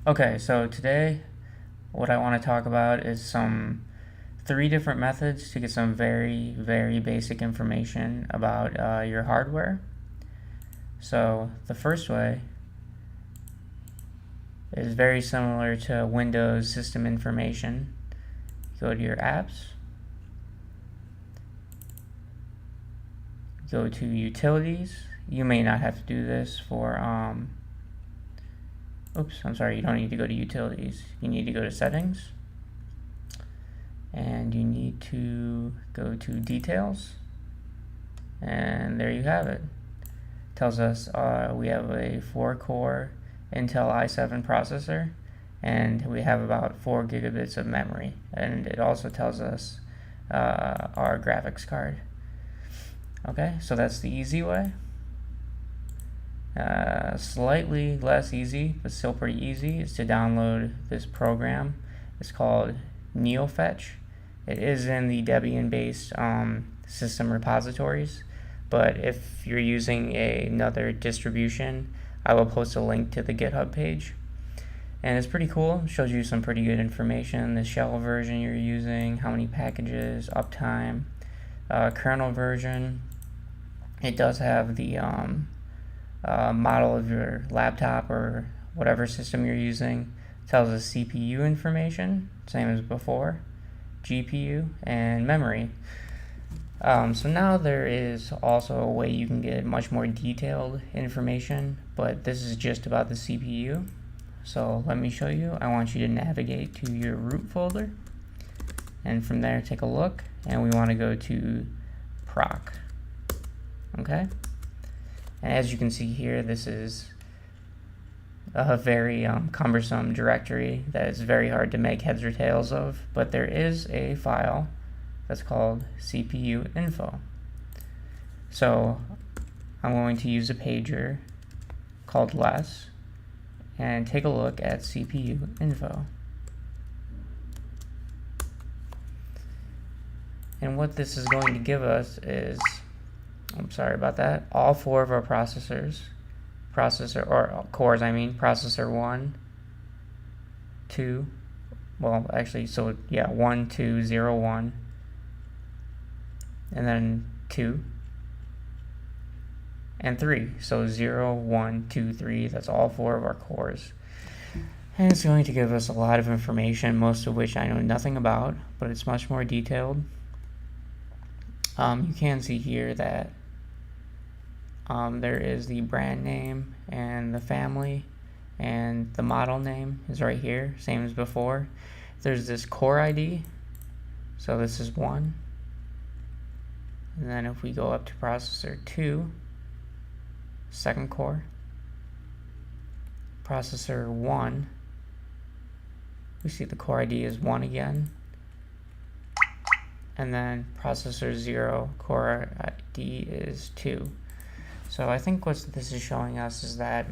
Okay, so today what I want to talk about is some three different methods to get some very basic information about your hardware. So the first way is very similar to Windows system information. Go to your apps, go to utilities. You may not have to do this for you don't need to go to utilities. You need to go to settings, and you need to go to details, and there you have it. Tells us we have a 4-core Intel i7 processor, and we have about 4 gigabits of memory, and it also tells us our graphics card. Okay, so that's the easy way. Slightly less easy, but still pretty easy, is to download this program. It's called NeoFetch. It is in the Debian-based system repositories, but if you're using another distribution, I will post a link to the GitHub page. And it's pretty cool. It shows you some pretty good information, the shell version you're using, how many packages, uptime, kernel version. It does have the model of your laptop or whatever system you're using. It tells us CPU information, same as before, GPU, and memory. So now there is also a way you can get much more detailed information, but this is just about the CPU. So let me show you. I want you to navigate to your root folder, and from there take a look, and we want to go to proc. Okay? And as you can see here, this is a very cumbersome directory that is very hard to make heads or tails of, but there is a file that's called CPU info. So I'm going to use a pager called less and take a look at CPU info. And what this is going to give us is, I'm sorry about that, all 4 of our processors, processor 1, 2, well actually, so yeah, 1, 2, 0, 1, and then 2, and 3. So 0, 1, 2, 3, that's all 4 of our cores. And it's going to give us a lot of information, most of which I know nothing about, but it's much more detailed. You can see here that there is the brand name and the family, and the model name is right here, same as before. There's this core ID, so this is 1. And then if we go up to processor 2, second core, processor 1, we see the core ID is 1 again, and then processor 0, core ID is 2. So I think what this is showing us is that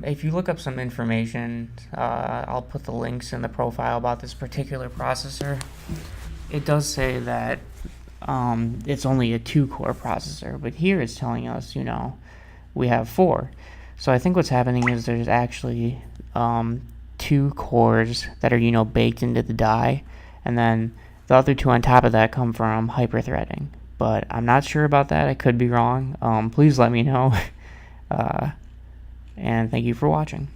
if you look up some information, I'll put the links in the profile about this particular processor. It does say that it's only a 2-core processor, but here it's telling us, we have 4. So I think what's happening is there's actually 2 cores that are, baked into the die, and then the other 2 on top of that come from hyperthreading. But I'm not sure about that. I could be wrong. Please let me know. And thank you for watching.